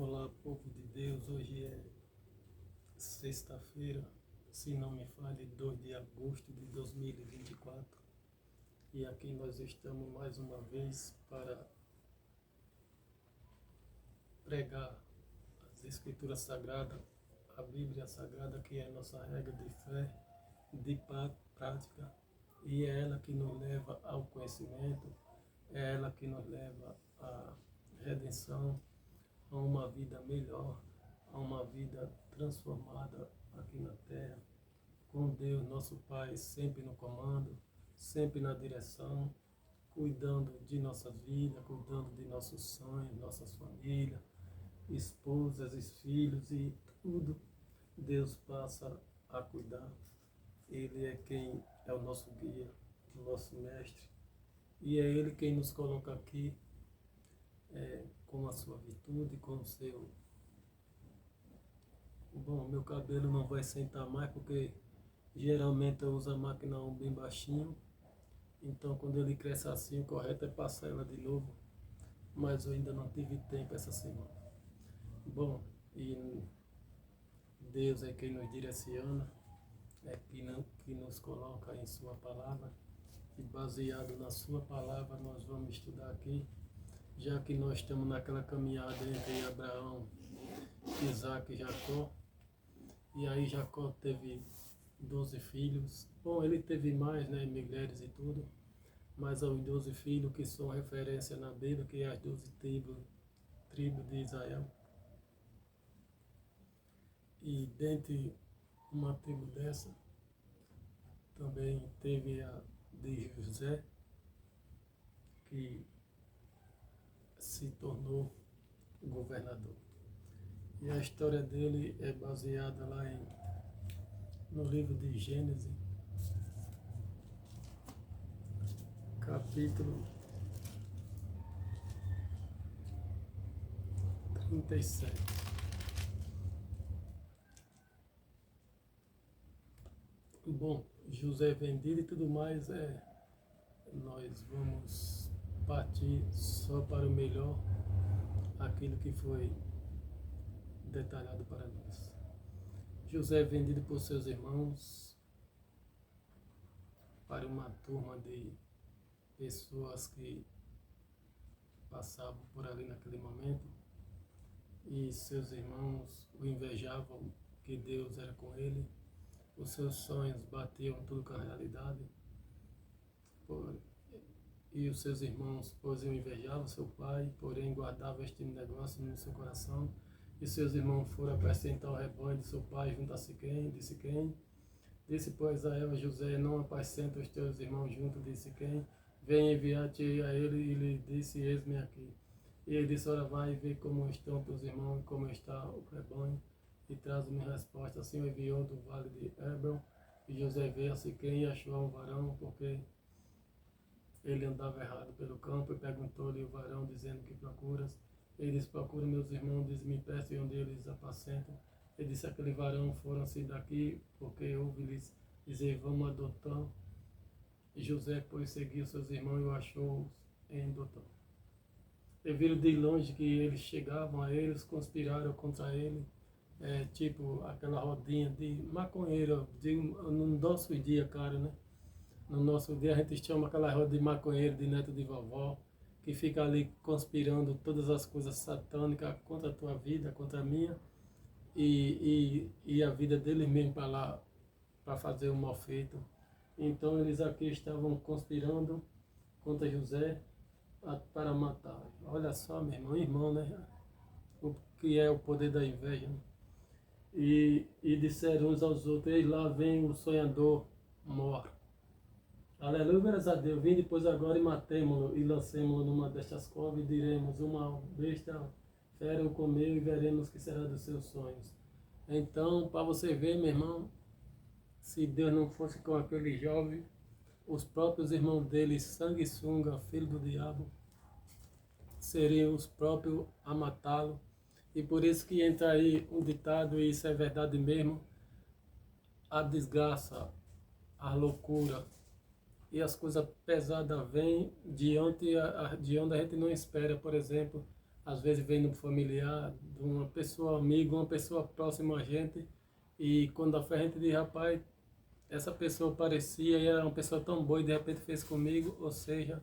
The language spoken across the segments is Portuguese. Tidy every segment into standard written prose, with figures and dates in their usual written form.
Olá, povo de Deus. Hoje é sexta-feira, se não me falhe, 2 de agosto de 2024. E aqui nós estamos mais uma vez para pregar as Escrituras Sagradas, a Bíblia Sagrada, que é a nossa regra de fé, de prática, e é ela que nos leva ao conhecimento, é ela que nos leva à redenção, a uma vida melhor, a uma vida transformada aqui na terra, com Deus, nosso Pai, sempre no comando, sempre na direção, cuidando de nossas vidas, cuidando de nossos sonhos, nossas famílias, esposas e filhos e tudo. Deus passa a cuidar. Ele é quem é o nosso guia, o nosso mestre. E é Ele quem nos coloca aqui com a sua virtude, com o seu... Bom, meu cabelo não vai sentar mais porque geralmente eu uso a máquina bem baixinho. Então quando ele cresce assim, o correto é passar ela de novo. Mas eu ainda não tive tempo essa semana. Bom, e Deus é quem nos direciona, que nos coloca em sua palavra. E baseado na sua palavra nós vamos estudar aqui, já que nós estamos naquela caminhada entre Abraão, Isaac e Jacó. E aí Jacó teve 12 filhos. Bom, ele teve mais, né, mulheres e tudo, mas os 12 filhos que são referência na Bíblia, que é as 12 tribos de Israel. E dentre uma tribo dessa, também teve a de José, que se tornou governador. E a história dele é baseada lá no livro de Gênesis, capítulo 37. Bom, José vendido e tudo mais, nós vamos partir só para o melhor, aquilo que foi detalhado para nós. José é vendido por seus irmãos para uma turma de pessoas que passavam por ali naquele momento, e seus irmãos o invejavam, que Deus era com ele, os seus sonhos batiam tudo com a realidade, e os seus irmãos, pois invejavam seu pai, porém guardava este negócio no seu coração. E seus irmãos foram apresentar o rebanho de seu pai junto a Siquém, de Siquém. Disse, pois, a ela, José, não apacenta os teus irmãos junto de Siquém, vem enviar-te a ele, e lhe disse, eis-me aqui. E ele disse, ora, vai ver como estão teus irmãos e como está o rebanho, e traz-me resposta. Assim o enviou do vale de Hebron, e José veio a Siquém e achou um varão, porque ele andava errado pelo campo, e perguntou-lhe o varão, dizendo, que procuras? Ele disse, procura meus irmãos, diz-me, peço onde eles apacentam. Ele disse, aquele varão foram-se daqui, porque ouvi-lhes dizer, vamos a Dotã. E José, pois, seguiu seus irmãos e o achou em Dotã. E viram de longe que eles chegavam a eles, conspiraram contra ele, tipo aquela rodinha de maconheiro, no nosso dia, cara, né? No nosso dia a gente chama aquela roda de maconheiro, de neto de vovó, que fica ali conspirando todas as coisas satânicas contra a tua vida, contra a minha, e a vida deles mesmo para lá, para fazer o mal feito. Então eles aqui estavam conspirando contra José para matar. Olha só, meu irmão, né? O que é o poder da inveja, né? E disseram uns aos outros, eis lá vem o sonhador mor. Aleluia, graças a Deus. Vim depois agora e matemo-lo e lancemo-lo numa destas covas e diremos, uma besta fera o comeu e veremos o que será dos seus sonhos. Então, para você ver, meu irmão, se Deus não fosse com aquele jovem, os próprios irmãos dele, sanguessuga, filho do diabo, seriam os próprios a matá-lo. E por isso que entra aí um ditado, e isso é verdade mesmo, a desgraça, a loucura e as coisas pesadas vêm de onde a gente não espera. Por exemplo, às vezes vem no familiar, de uma pessoa amiga, uma pessoa próxima a gente, e quando a fé a gente diz, rapaz, essa pessoa parecia e era uma pessoa tão boa e de repente fez comigo, ou seja,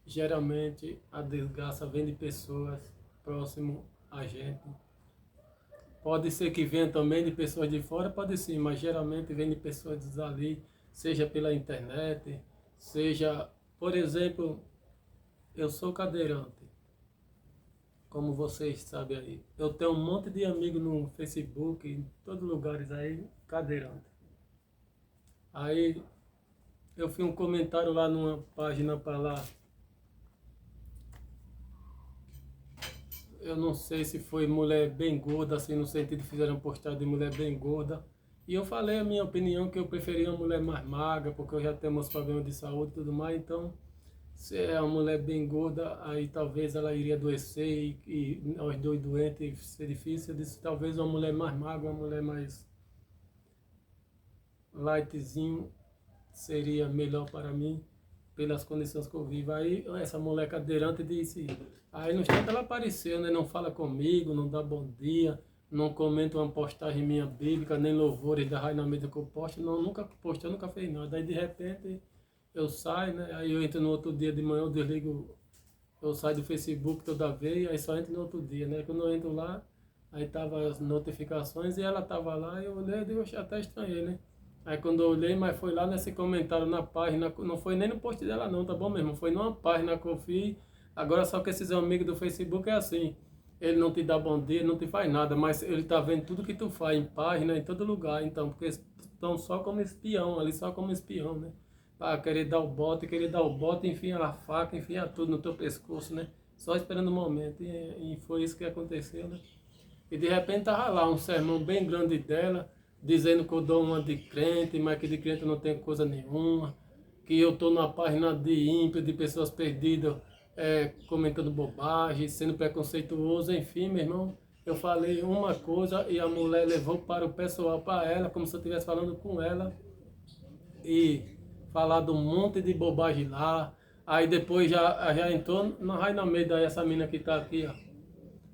geralmente a desgraça vem de pessoas próximas a gente. Pode ser que venha também de pessoas de fora, pode sim, mas geralmente vem de pessoas dali, seja pela internet, seja, por exemplo, eu sou cadeirante, como vocês sabem aí. Eu tenho um monte de amigos no Facebook, em todos os lugares aí, cadeirante. Aí eu fiz um comentário lá numa página para lá. Eu não sei se foi mulher bem gorda, assim, no sentido que fizeram postagem de mulher bem gorda. E eu falei a minha opinião que eu preferia uma mulher mais magra, porque eu já tenho meus problemas de saúde e tudo mais. Então, se é uma mulher bem gorda, aí talvez ela iria adoecer e nós dois doentes ser difícil. Eu disse, talvez uma mulher mais magra, uma mulher mais lightzinho seria melhor para mim, pelas condições que eu vivo. Aí essa mulher cadeirante disse, aí no instante ela apareceu, né? Não fala comigo, não dá bom dia, não comenta uma postagem minha bíblica, nem louvores da Rainha Meida que eu posto, não, nunca postou, nunca fez nada. Aí de repente eu saio, né? Aí eu entro no outro dia de manhã, eu desligo, eu saio do Facebook toda vez, aí só entro no outro dia, né? Quando eu entro lá, aí tava as notificações e ela tava lá, e eu olhei, eu até estranhei, né? Aí quando eu olhei, mas foi lá nesse comentário na página, não foi nem no post dela não, tá bom mesmo? Foi numa página que eu fiz. Agora só que esses amigos do Facebook é assim, ele não te dá bom dia, não te faz nada, mas ele tá vendo tudo que tu faz em página, em todo lugar, então, porque estão só como espião, ali só como espião, né? Para querer dar o bote, enfia a faca, enfia tudo no teu pescoço, né? Só esperando o momento, e foi isso que aconteceu, né? E de repente tava lá um sermão bem grande dela, dizendo que eu dou uma de crente, mas que de crente eu não tenho coisa nenhuma, que eu estou na página de ímpio, de pessoas perdidas, comentando bobagem, sendo preconceituoso, enfim, meu irmão. Eu falei uma coisa e a mulher levou para o pessoal, para ela, como se eu estivesse falando com ela, e falado um monte de bobagem lá. Aí depois já entrou na Rainha Meida, essa mina que está aqui, ó.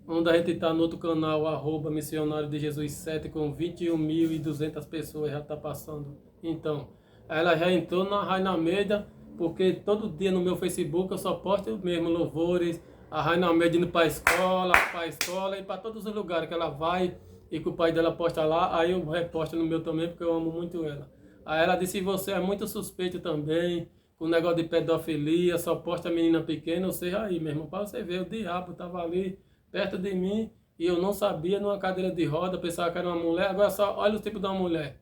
Onde a gente está no outro canal, arroba Missionário de Jesus 7, com 21.200 pessoas já está passando. Então, ela já entrou na Rainha Meida, porque todo dia no meu Facebook eu só posto mesmo louvores, a Rainha Meida indo para a escola e para todos os lugares que ela vai e que o pai dela posta lá, aí eu reposto no meu também, porque eu amo muito ela. Aí ela disse, você é muito suspeito também, com o negócio de pedofilia, só posta menina pequena, ou seja, aí mesmo, para você ver, o diabo estava ali perto de mim e eu não sabia, numa cadeira de roda, pensava que era uma mulher, agora só olha o tipo da mulher.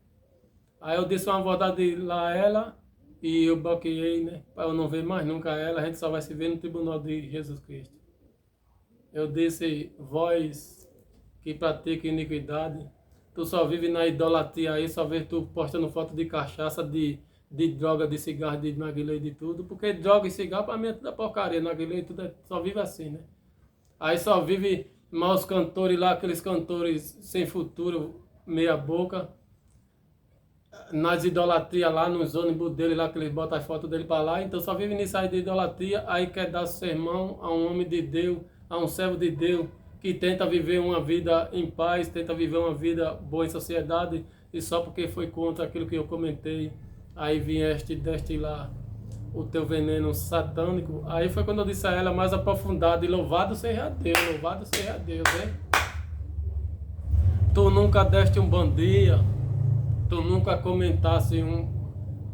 Aí eu disse uma verdade lá a ela e eu bloqueei, né, para eu não ver mais nunca ela, a gente só vai se ver no tribunal de Jesus Cristo. Eu disse, vós que pratica iniquidade, tu só vive na idolatria aí, só vê tu postando foto de cachaça, de droga, de cigarro, de narguilé, de tudo, porque droga e cigarro para mim é tudo porcaria, narguilé, tudo só vive assim, né? Aí só vive maus cantores lá, aqueles cantores sem futuro, meia boca, nas idolatrias lá, nos ônibus dele lá, que eles botam as fotos dele para lá, então só vive nisso aí de idolatria, aí quer dar sermão a um homem de Deus, a um servo de Deus, que tenta viver uma vida em paz, tenta viver uma vida boa em sociedade, e só porque foi contra aquilo que eu comentei, aí vieste deste lá o teu veneno satânico. Aí foi quando eu disse a ela mais aprofundado, e louvado seja Deus, né? Tu nunca deste um bom dia, tu nunca comentasse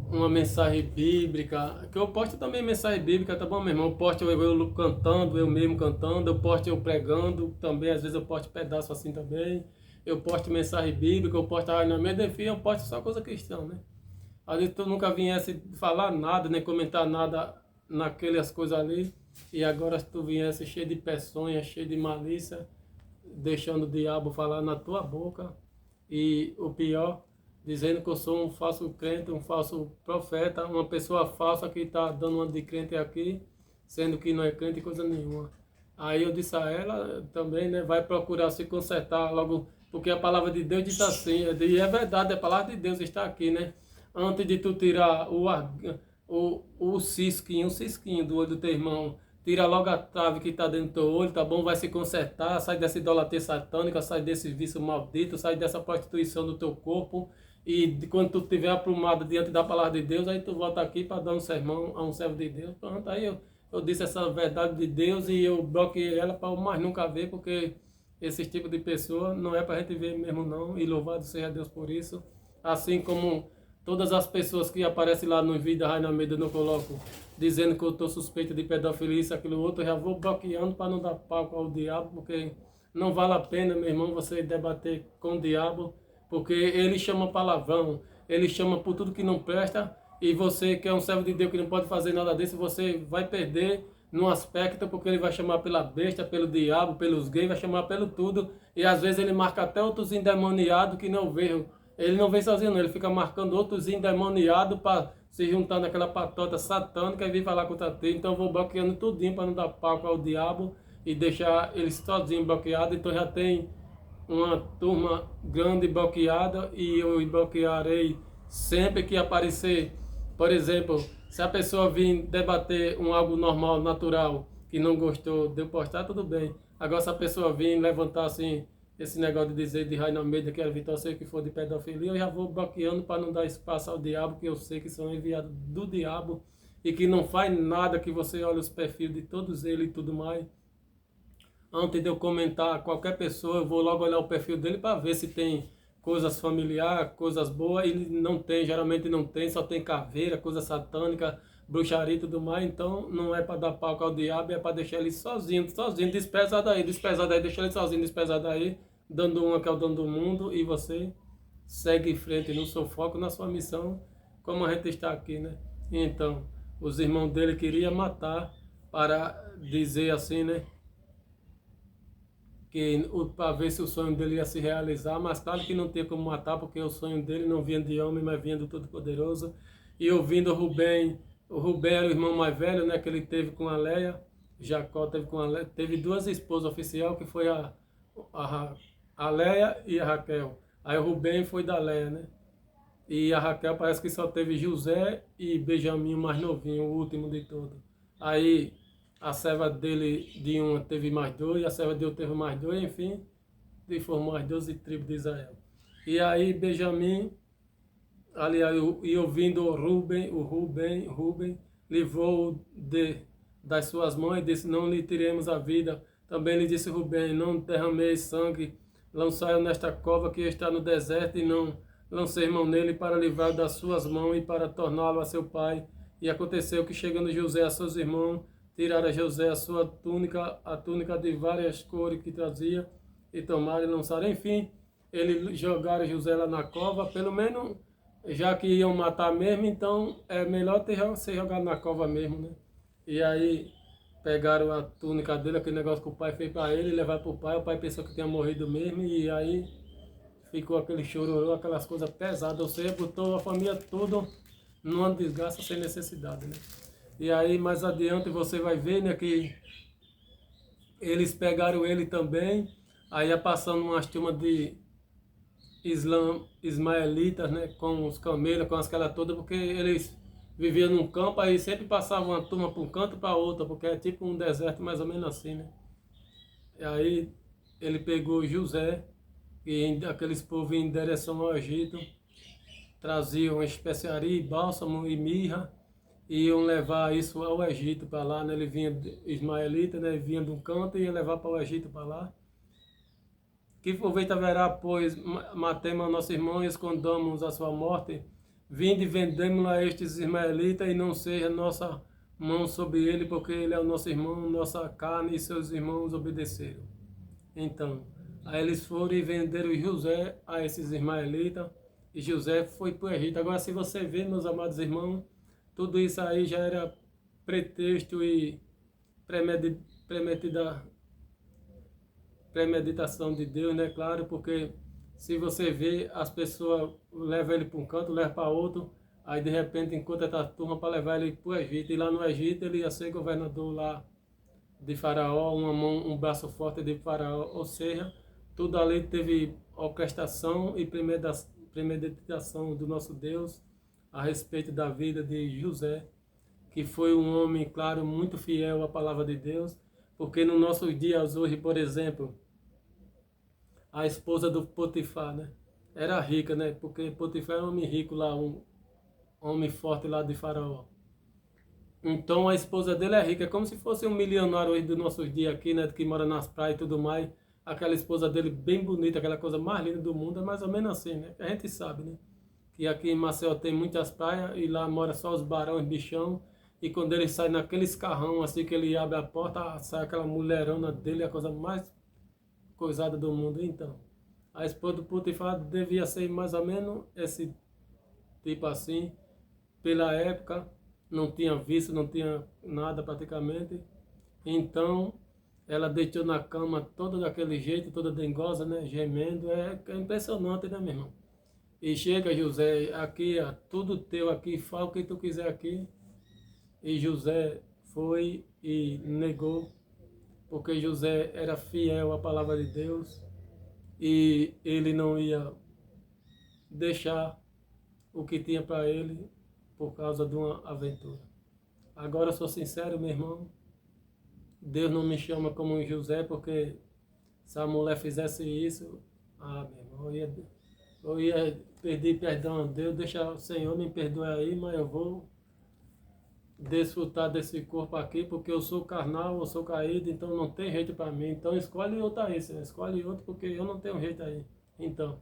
uma mensagem bíblica, que eu posto também mensagem bíblica, tá bom, meu irmão? Eu posto eu cantando, eu mesmo cantando, eu posto eu pregando, também às vezes eu posto pedaço assim também, eu posto mensagem bíblica, eu posto na minha defesa, eu posto só coisa cristã, né? Às vezes tu nunca viesse falar nada, nem comentar nada naquelas coisas ali, e agora tu viesse cheio de peçonha, cheio de malícia, deixando o diabo falar na tua boca, e o pior, dizendo que eu sou um falso crente, um falso profeta, uma pessoa falsa que está dando uma de crente aqui, sendo que não é crente coisa nenhuma. Aí eu disse a ela também, né, vai procurar se consertar logo, porque a palavra de Deus diz assim, e é verdade, a palavra de Deus está aqui, né? Antes de tu tirar o cisquinho do olho do teu irmão, tira logo a trave que está dentro do teu olho, tá bom? Vai se consertar, sai dessa idolatria satânica, sai desse vício maldito, sai dessa prostituição do teu corpo. E quando tu estiver aprumado diante da palavra de Deus, aí tu volta aqui para dar um sermão a um servo de Deus. Pronto, aí eu disse essa verdade de Deus e eu bloqueei ela para eu mais nunca ver, porque esse tipo de pessoa não é para a gente ver mesmo não. E louvado seja Deus por isso. Assim como todas as pessoas que aparecem lá no vídeo da Raina Almeida eu não coloco, dizendo que eu estou suspeito de pedofilia, isso, aquilo, outro, eu já vou bloqueando para não dar palco ao diabo, porque não vale a pena, meu irmão, você debater com o diabo, porque ele chama palavrão, ele chama por tudo que não presta, e você que é um servo de Deus que não pode fazer nada desse, você vai perder no aspecto, porque ele vai chamar pela besta, pelo diabo, pelos gays, vai chamar pelo tudo, e às vezes ele marca até outros endemoniados que não veem. Ele não vem sozinho não, ele fica marcando outros endemoniados para se juntar naquela patota satânica e vir falar contra ti. Então eu vou bloqueando tudinho para não dar palco ao diabo e deixar eles sozinhos bloqueados. Então já tem uma turma grande bloqueada e eu bloquearei sempre que aparecer. Por exemplo, se a pessoa vir debater algo normal, natural, que não gostou de eu postar, tudo bem. Agora se a pessoa vir levantar assim, esse negócio de dizer de Raina Almeida que é Vitor, sei que for de pedofilia, eu já vou bloqueando para não dar espaço ao diabo, que eu sei que são enviados do diabo e que não faz nada, que você olha os perfis de todos eles e tudo mais. Antes de eu comentar qualquer pessoa, eu vou logo olhar o perfil dele para ver se tem coisas familiares, coisas boas. Ele não tem, geralmente não tem, só tem caveira, coisa satânica, bruxaria e tudo mais. Então não é para dar palco ao diabo, é para deixar ele sozinho, despesado aí, deixa ele sozinho, despesado aí, dando uma que é o dono do mundo, e você segue em frente no seu foco, na sua missão, como a gente está aqui, né? Então, os irmãos dele queriam matar para dizer assim, né? Para ver se o sonho dele ia se realizar, mas claro que não tinha como matar, porque o sonho dele não vinha de homem, mas vinha do Todo-Poderoso. E ouvindo o Rubem era o irmão mais velho, né, que ele teve com a Leia, Jacó teve com a Leia, teve duas esposas oficiais, que foi a Leia e a Raquel. Aí o Rubem foi da Leia, né? E a Raquel parece que só teve José e Benjamim, o mais novinho, o último de todos. Aí a serva dele de uma teve mais dois, a serva de outra teve mais dois, enfim, e formou as 12 tribos de Israel. E aí Benjamim, aliás, e ouvindo o Rubem, livrou das suas mãos e disse, não lhe tiremos a vida. Também lhe disse Rubem, não derrameis sangue, lançai-o nesta cova que está no deserto, e não lancei mão nele para livrar das suas mãos e para torná-lo a seu pai. E aconteceu que, chegando José a seus irmãos, tiraram a José a sua túnica, a túnica de várias cores que trazia, e tomaram e lançaram. Enfim, eles jogaram José lá na cova, pelo menos, já que iam matar mesmo, então é melhor ser jogado na cova mesmo, né? E aí pegaram a túnica dele, aquele negócio que o pai fez para ele, levaram para o pai pensou que tinha morrido mesmo, e aí ficou aquele chororô, aquelas coisas pesadas, ou seja, botou a família toda numa desgraça sem necessidade, né? E aí mais adiante você vai ver, né, que eles pegaram ele também, aí ia passando umas turmas de ismaelitas, né, com os camelos, com aquela toda, porque eles viviam num campo, aí sempre passavam uma turma para um canto para outra, porque é tipo um deserto mais ou menos assim, né? E aí ele pegou José, e aqueles povos em direção ao Egito, traziam especiaria, bálsamo e mirra, e iam levar isso ao Egito para lá, né? Ele vinha ismaelita, né? Ele vinha de um canto e ia levar para o Egito para lá. Que proveito haverá, pois matemos a nosso irmão e escondamos a sua morte? Vinde e vendemos a estes ismaelitas, e não seja nossa mão sobre ele, porque ele é o nosso irmão, nossa carne, e seus irmãos obedeceram. Então, aí eles foram e venderam José a esses ismaelitas, e José foi para o Egito. Agora, se você vê, meus amados irmãos, tudo isso aí já era pretexto e premeditação de Deus, né? Claro, porque se você vê, as pessoas levam ele para um canto, levam para outro, aí de repente encontra a turma para levar ele para o Egito, e lá no Egito ele ia ser governador lá de Faraó, um braço forte de Faraó, ou seja, tudo ali teve orquestração e premeditação do nosso Deus a respeito da vida de José. que foi um homem, claro, muito fiel à palavra de Deus, porque nos nossos dias hoje, por exemplo, a esposa do Potifar, né? Era rica, né? Porque Potifar era um homem rico lá, um homem forte lá de Faraó. Então a esposa dele é rica, é como se fosse um milionário hoje dos nossos dias aqui, né? Que mora nas praias e tudo mais. Aquela esposa dele bem bonita, aquela coisa mais linda do mundo, é mais ou menos assim, né? A gente sabe, né? Que aqui em Maceió tem muitas praias e lá mora só os barões, bichão. E quando ele sai naqueles carrão, assim que ele abre a porta, sai aquela mulherona dele, a coisa mais coisada do mundo. Então, a esposa do Potifar devia ser mais ou menos esse tipo assim, pela época, não tinha visto, não tinha nada praticamente. Então, ela deitou na cama toda daquele jeito, toda dengosa, né, gemendo. É impressionante, né, meu irmão? E chega José, aqui, ó, tudo teu aqui, fala o que tu quiser aqui. E José foi e negou, porque José era fiel à palavra de Deus e ele não ia deixar o que tinha para ele por causa de uma aventura. Agora, sou sincero, meu irmão, Deus não me chama como José, porque se a mulher fizesse isso, meu irmão, eu ia pedir perdão a Deus, deixa o Senhor me perdoar aí, mas eu vou desfrutar desse corpo aqui, porque eu sou carnal, eu sou caído, então não tem jeito para mim. Então escolhe outro aí, Senhor, escolhe outro, porque eu não tenho jeito aí. Então,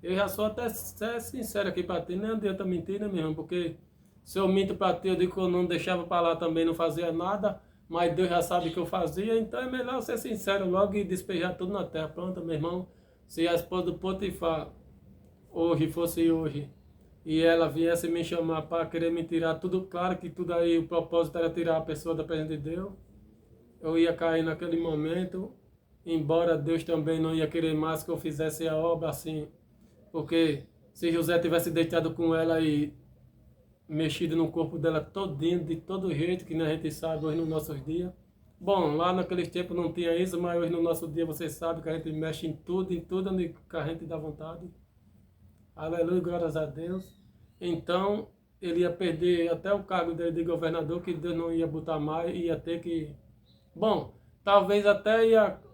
eu já sou até sincero aqui para ti, nem adianta mentir, né, meu irmão? Porque se eu minto para ti, eu digo que eu não deixava para lá também, não fazia nada, mas Deus já sabe que eu fazia, então é melhor ser sincero logo e despejar tudo na terra. Pronto, meu irmão, se a esposa do Potifar hoje fosse hoje, e ela viesse me chamar para querer me tirar tudo, claro que tudo aí, o propósito era tirar a pessoa da presença de Deus, eu ia cair naquele momento, embora Deus também não ia querer mais que eu fizesse a obra assim, porque se José tivesse deitado com ela e mexido no corpo dela todinho, de todo jeito, que a gente sabe hoje nos nossos dias, bom, lá naqueles tempos não tinha isso, mas hoje no nosso dia você sabe que a gente mexe em tudo onde a gente dá vontade. Aleluia, glórias a Deus. Então, ele ia perder até o cargo dele de governador, que Deus não ia botar mais, ia ter que... Bom, talvez até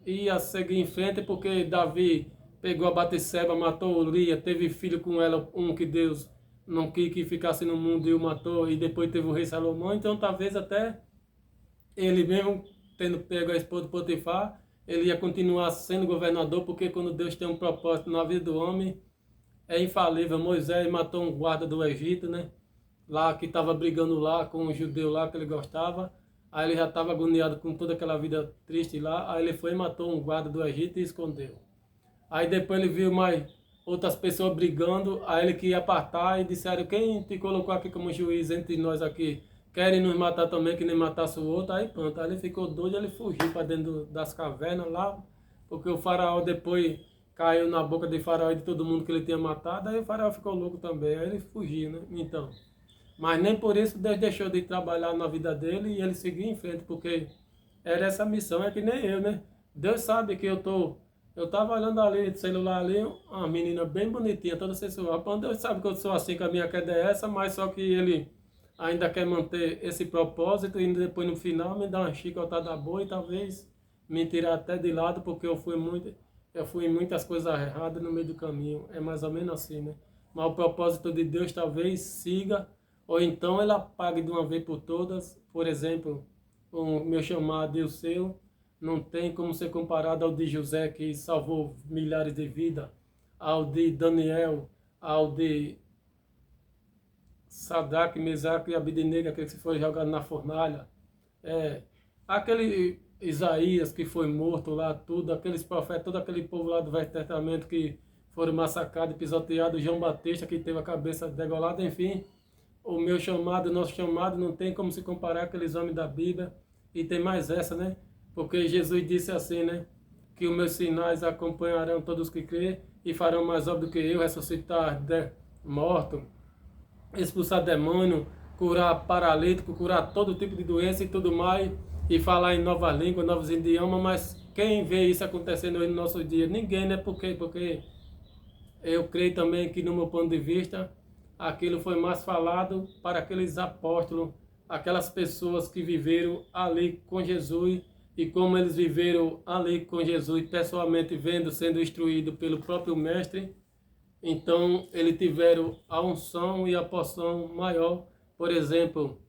ia seguir em frente, porque Davi pegou a Batseba, matou Uria, teve filho com ela, um que Deus não quis que ficasse no mundo e o matou, e depois teve o rei Salomão. Então, talvez até ele mesmo, tendo pego a esposa de Potifar, ele ia continuar sendo governador, porque quando Deus tem um propósito na vida do homem, é infalível. Moisés matou um guarda do Egito, né? Lá que estava brigando lá com um judeu lá que ele gostava. Aí ele já estava agoniado com toda aquela vida triste lá. Aí ele foi e matou um guarda do Egito e escondeu. Aí depois ele viu mais outras pessoas brigando. Aí ele queria apartar e disseram: quem te colocou aqui como juiz entre nós aqui? Querem nos matar também, que nem matasse o outro. Aí pronto, aí ele ficou doido, ele fugiu para dentro das cavernas lá. Porque o faraó depois caiu na boca de Faraó e de todo mundo que ele tinha matado, aí o Faraó ficou louco também, aí ele fugiu, né? Então, mas nem por isso Deus deixou de trabalhar na vida dele e ele seguiu em frente, porque era essa missão, é que nem eu, né? Deus sabe que eu tava olhando ali, no celular ali, uma menina bem bonitinha, toda sensual. Deus sabe que eu sou assim, que a minha queda é essa, mas só que ele ainda quer manter esse propósito e depois no final me dar uma chicotada boa e talvez me tirar até de lado, porque eu fui em muitas coisas erradas no meio do caminho. É mais ou menos assim, né? Mas o propósito de Deus talvez siga, ou então ele apague de uma vez por todas. Por exemplo, o meu chamado e o seu não tem como ser comparado ao de José, que salvou milhares de vidas, ao de Daniel, ao de Sadraque, Mesaque e Abednego, aquele que foi jogado na fornalha. Aquele Isaías que foi morto lá, tudo, aqueles profetas, todo aquele povo lá do Velho Testamento que foram massacrados, pisoteados, João Batista que teve a cabeça degolada, enfim, o meu chamado, o nosso chamado não tem como se comparar com aqueles homens da Bíblia. E tem mais essa, né? Porque Jesus disse assim, né? Que os meus sinais acompanharão todos que crêem e farão mais obra do que eu, ressuscitar morto, expulsar demônio, curar paralítico, curar todo tipo de doença e tudo mais, e falar em novas línguas, novos idiomas, mas quem vê isso acontecendo hoje no nosso dia? Ninguém, né? Por quê? Porque eu creio também que, no meu ponto de vista, aquilo foi mais falado para aqueles apóstolos aquelas pessoas que viveram ali com Jesus e como eles viveram ali com Jesus, pessoalmente vendo, sendo instruído pelo próprio Mestre, então eles tiveram a unção e a porção maior. Por exemplo,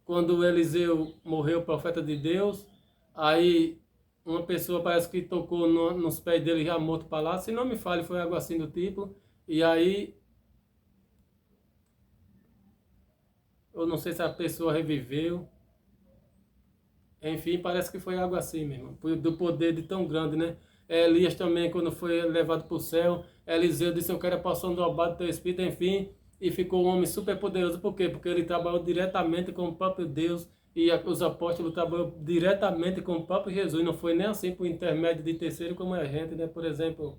quando Eliseu morreu, profeta de Deus, aí uma pessoa parece que tocou nos pés dele já morto para lá, se não me falha, foi algo assim do tipo, e aí eu não sei se a pessoa reviveu, enfim, parece que foi algo assim mesmo, do poder de tão grande, né? Elias também, quando foi levado para o céu, Eliseu disse, eu quero a porção do obado do teu espírito, enfim, e ficou um homem super poderoso. Por quê? Porque ele trabalhou diretamente com o próprio Deus, e os apóstolos trabalhou diretamente com o próprio Jesus, não foi nem assim por intermédio de terceiro como a gente, né? Por exemplo,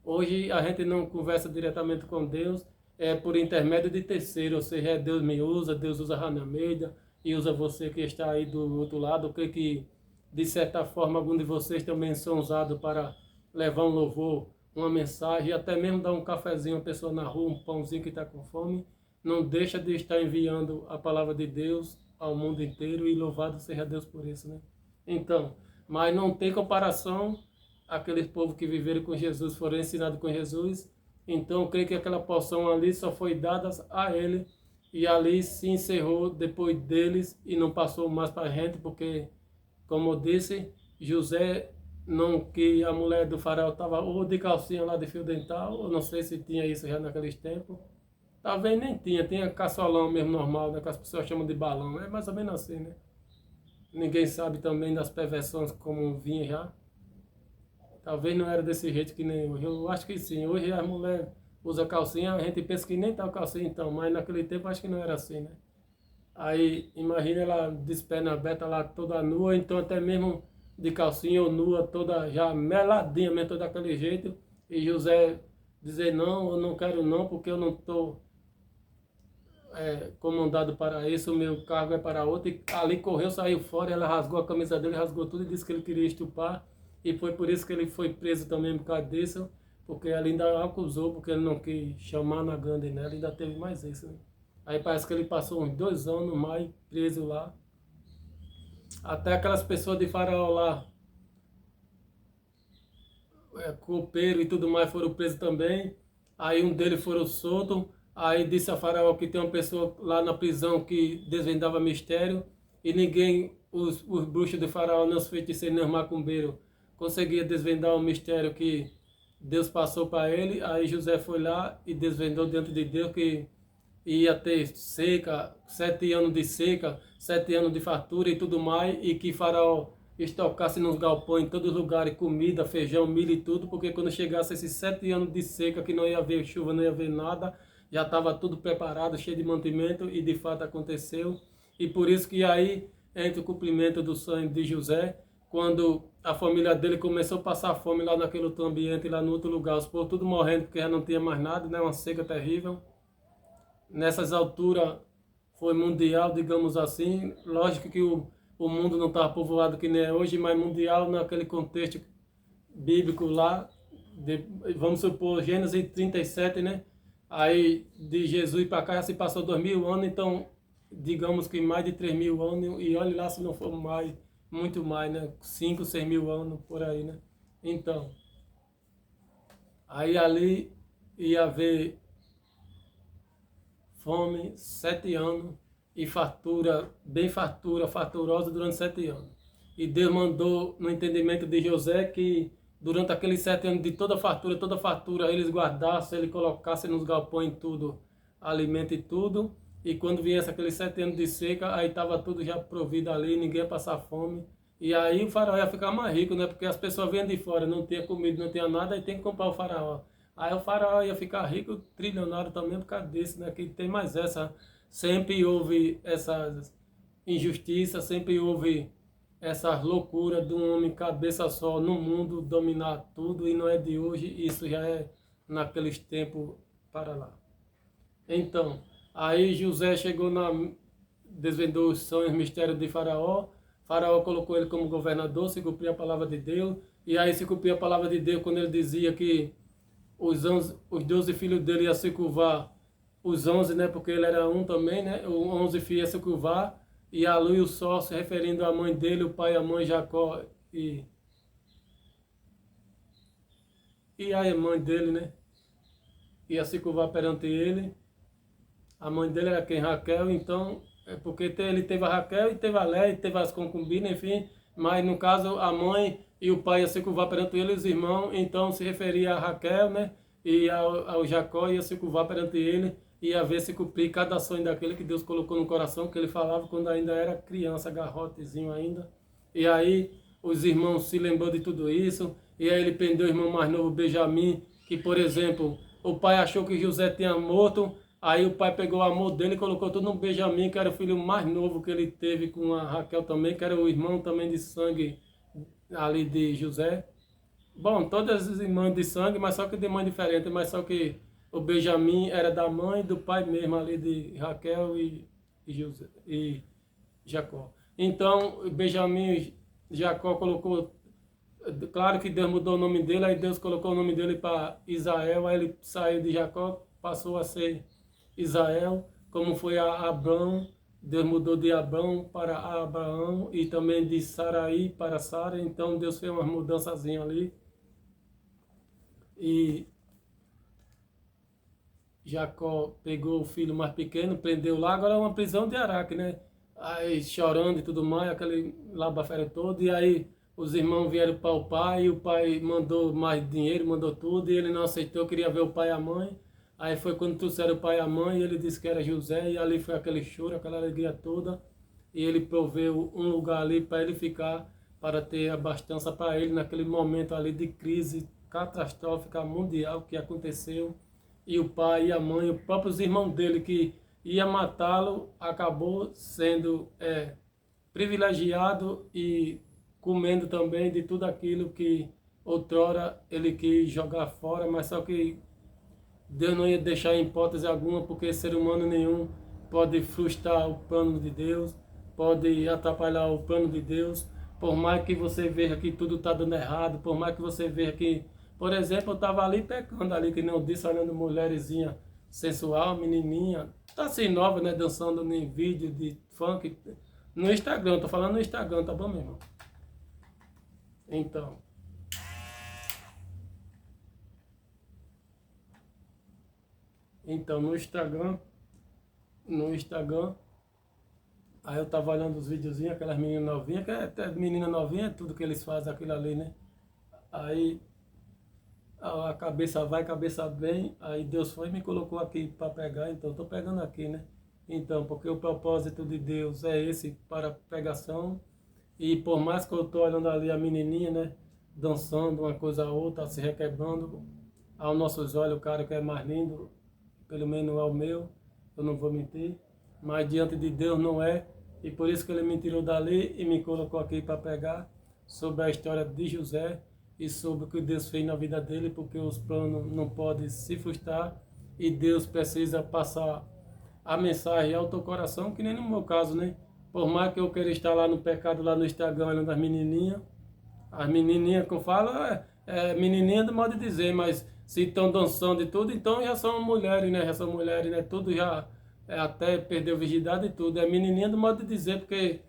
hoje a gente não conversa diretamente com Deus, é por intermédio de terceiro, ou seja, Deus me usa, Deus usa Rana Almeida e usa você que está aí do outro lado. Eu creio que, de certa forma, alguns de vocês também são usados para levar um louvor, uma mensagem, até mesmo dar um cafezinho a uma pessoa na rua, um pãozinho que está com fome. Não deixa de estar enviando a palavra de Deus ao mundo inteiro e louvado seja Deus por isso, né? Então, mas não tem comparação aqueles povos que viveram com Jesus, foram ensinados com Jesus. Então, eu creio que aquela porção ali só foi dada a ele e ali se encerrou depois deles e não passou mais para a gente, porque, como eu disse, José, não que a mulher do faraó estava ou de calcinha lá de fio dental, ou não sei se tinha isso já naqueles tempos. Talvez nem tinha caçolão mesmo normal, né, que as pessoas chamam de balão, é mais ou menos assim, né? Ninguém sabe também das perversões como vinha já. Talvez não era desse jeito que nem hoje. Eu acho que sim. Hoje a mulher usa calcinha, a gente pensa que nem tá calcinha então, mas naquele tempo acho que não era assim, né? Aí imagina ela de perna aberta lá toda nua, então até mesmo de calcinha ou nua, toda já meladinha, mesmo toda daquele jeito. E José dizer não, eu não quero não, porque eu não estou comandado para isso, o meu cargo é para outro. E ali correu, saiu fora, ela rasgou a camisa dele, rasgou tudo e disse que ele queria estuprar. E foi por isso que ele foi preso também por causa disso, porque ela ainda acusou, porque ele não quis chamar na grande nela, ainda teve mais isso, né? Aí parece que ele passou uns 2 anos mais preso lá. Até aquelas pessoas de Faraó lá, copeiro e tudo mais, foram presos também. Aí um deles foram solto. Aí disse a Faraó que tem uma pessoa lá na prisão que desvendava mistério. E ninguém, os bruxos de Faraó, nem os feiticeiros, nem os macumbeiros, conseguia desvendar o mistério que Deus passou para ele. Aí José foi lá e desvendou diante de Deus que ia ter seca, 7 anos de seca, 7 anos de fartura e tudo mais, e que Faraó estocasse nos galpões em todos os lugares, comida, feijão, milho e tudo, porque quando chegasse esses 7 anos de seca, que não ia haver chuva, não ia haver nada, já estava tudo preparado, cheio de mantimento, e de fato aconteceu. E por isso que aí entra o cumprimento do sonho de José, quando a família dele começou a passar fome lá naquele outro ambiente, lá no outro lugar, os povos tudo morrendo, porque já não tinha mais nada, né? Uma seca terrível. Nessas alturas foi mundial, digamos assim. Lógico que o mundo não estava povoado que nem é hoje, mas mundial naquele contexto bíblico lá, vamos supor, Gênesis 37, né? Aí de Jesus para cá já se passou 2000 anos, então digamos que mais de 3000 anos, e olhe lá se não for mais, muito mais, né? 5, 6 mil anos por aí, né? Então, aí ali ia haver fome 7 anos e fartura, bem farturosa durante 7 anos. E Deus mandou no entendimento de José que durante aqueles 7 anos de toda fartura, eles guardassem, ele colocasse nos galpões tudo, alimento e tudo. E quando viesse aqueles 7 anos de seca, aí estava tudo já provido ali, ninguém ia passar fome. E aí o faraó ia ficar mais rico, né? Porque as pessoas vinham de fora, não tinha comida, não tinha nada, aí tem que comprar o faraó. Aí o faraó ia ficar rico, trilionário também por causa disso, né? Que tem mais essa. Sempre houve essas injustiças, sempre houve essa loucura de um homem cabeça só no mundo dominar tudo, e não é de hoje, isso já é naqueles tempos para lá. Então, aí José chegou desvendou os sonhos, mistérios de Faraó. Faraó colocou ele como governador, se cumpria a palavra de Deus. E aí se cumpria a palavra de Deus quando ele dizia que os 12 filhos dele iam se curvar, os 11, né, porque ele era um também, né, os 11 filhos iam se curvar, e a lua e o sol, se referindo à mãe dele, o pai e a mãe Jacó e a mãe dele, né? Ia se curvar perante ele. A mãe dele era quem? Raquel. Então, é porque ele teve a Raquel e teve a Léia e teve as concubinas, enfim. Mas no caso, a mãe e o pai ia se curvar perante ele, os irmãos, então se referia a Raquel, né? E ao Jacó ia se curvar perante ele, ia ver se cumprir cada sonho daquele que Deus colocou no coração, que ele falava quando ainda era criança, garrotezinho ainda. E aí os irmãos se lembrou de tudo isso, e aí ele prendeu o irmão mais novo, Benjamim, que, por exemplo, o pai achou que José tinha morto, aí o pai pegou o amor dele e colocou tudo no Benjamim, que era o filho mais novo que ele teve com a Raquel também, que era o irmão também de sangue ali de José. Bom, todas as irmãs de sangue, mas só que de mãe diferente, mas só que o Benjamim era da mãe e do pai mesmo ali de Raquel José, e Jacó. Então, Benjamim e Jacó colocou, claro que Deus mudou o nome dele, aí Deus colocou o nome dele para Israel, aí ele saiu de Jacó, passou a ser Israel, como foi a Abrão. Deus mudou de Abrão para Abraão e também de Saraí para Sara, então Deus fez uma mudançazinha ali. E Jacó pegou o filho mais pequeno, prendeu lá, agora é uma prisão de Araque, né? Aí chorando e tudo mais, aquele labafera todo, e aí os irmãos vieram para o pai, e o pai mandou mais dinheiro, mandou tudo, e ele não aceitou, queria ver o pai e a mãe. Aí foi quando trouxeram o pai e a mãe, e ele disse que era José, e ali foi aquele choro, aquela alegria toda, e ele proveu um lugar ali para ele ficar, para ter abastança para ele naquele momento ali de crise catastrófica mundial que aconteceu. E o pai e a mãe, os próprios irmãos dele que ia matá-lo, acabou sendo privilegiado e comendo também de tudo aquilo que outrora ele quis jogar fora, mas só que Deus não ia deixar em hipótese alguma, porque ser humano nenhum pode frustrar o plano de Deus, pode atrapalhar o plano de Deus. Por mais que você veja que tudo está dando errado, por mais que você veja que, por exemplo, eu estava ali pecando ali, que nem eu disse, olhando mulherzinha sensual, menininha, tá assim nova, né, dançando em vídeo de funk, no Instagram, tô falando no Instagram, tá bom, meu irmão? Então no Instagram, aí eu tava olhando os videozinhos, aquelas meninas novinhas, que é até menina novinha, tudo que eles fazem aquilo ali, né? Aí a cabeça vai, a cabeça vem, aí Deus foi e me colocou aqui para pegar, então eu tô pegando aqui, né? Então, porque o propósito de Deus é esse, para pregação, e por mais que eu tô olhando ali a menininha, né? Dançando uma coisa a outra, se requebrando, aos nossos olhos o cara que é mais lindo, pelo menos é o meu, eu não vou mentir, mas diante de Deus não é, e por isso que ele me tirou dali e me colocou aqui para pregar sobre a história de José e sobre o que Deus fez na vida dele, porque os planos não podem se frustrar e Deus precisa passar a mensagem ao teu coração, que nem no meu caso, né? Por mais que eu queira estar lá no pecado, lá no Instagram, olhando as menininhas que eu falo, é menininha do modo de dizer, mas se estão dançando e tudo, então já são mulheres, né? Já são mulheres, né? Tudo já até perdeu virgindade e tudo. É menininha do modo de dizer, porque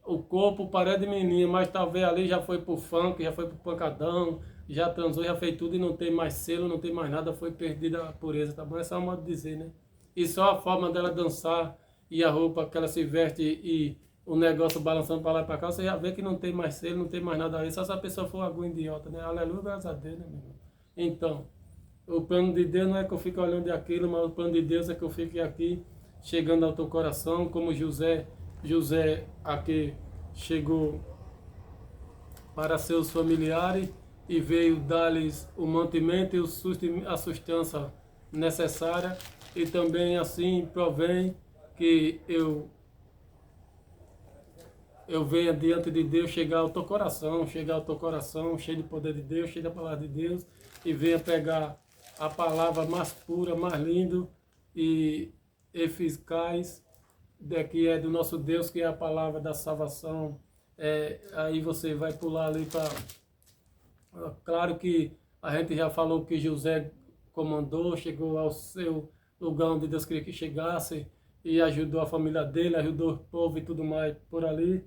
o corpo parece de menina, mas talvez ali já foi pro funk, já foi pro pancadão, já transou, já fez tudo e não tem mais selo, não tem mais nada, foi perdida a pureza, tá bom? Essa é o modo de dizer, né? E só a forma dela dançar e a roupa que ela se veste e o negócio balançando para lá e para cá, você já vê que não tem mais selo, não tem mais nada ali, só se a pessoa for algum idiota, né? Aleluia, graças a Deus, né, meu irmão? Então, o plano de Deus não é que eu fique olhando aquilo, mas o plano de Deus é que eu fique aqui, chegando ao teu coração, como José aqui chegou para seus familiares e veio dar-lhes o mantimento e a sustância necessária, e também assim provém que eu venha diante de Deus, chegar ao teu coração, cheio do poder de Deus, cheio da palavra de Deus, e venha pegar a palavra mais pura, mais linda e eficaz, que é do nosso Deus, que é a palavra da salvação. Aí você vai pular ali para... Claro que a gente já falou que José comandou, chegou ao seu lugar onde Deus queria que chegasse, e ajudou a família dele, ajudou o povo e tudo mais por ali.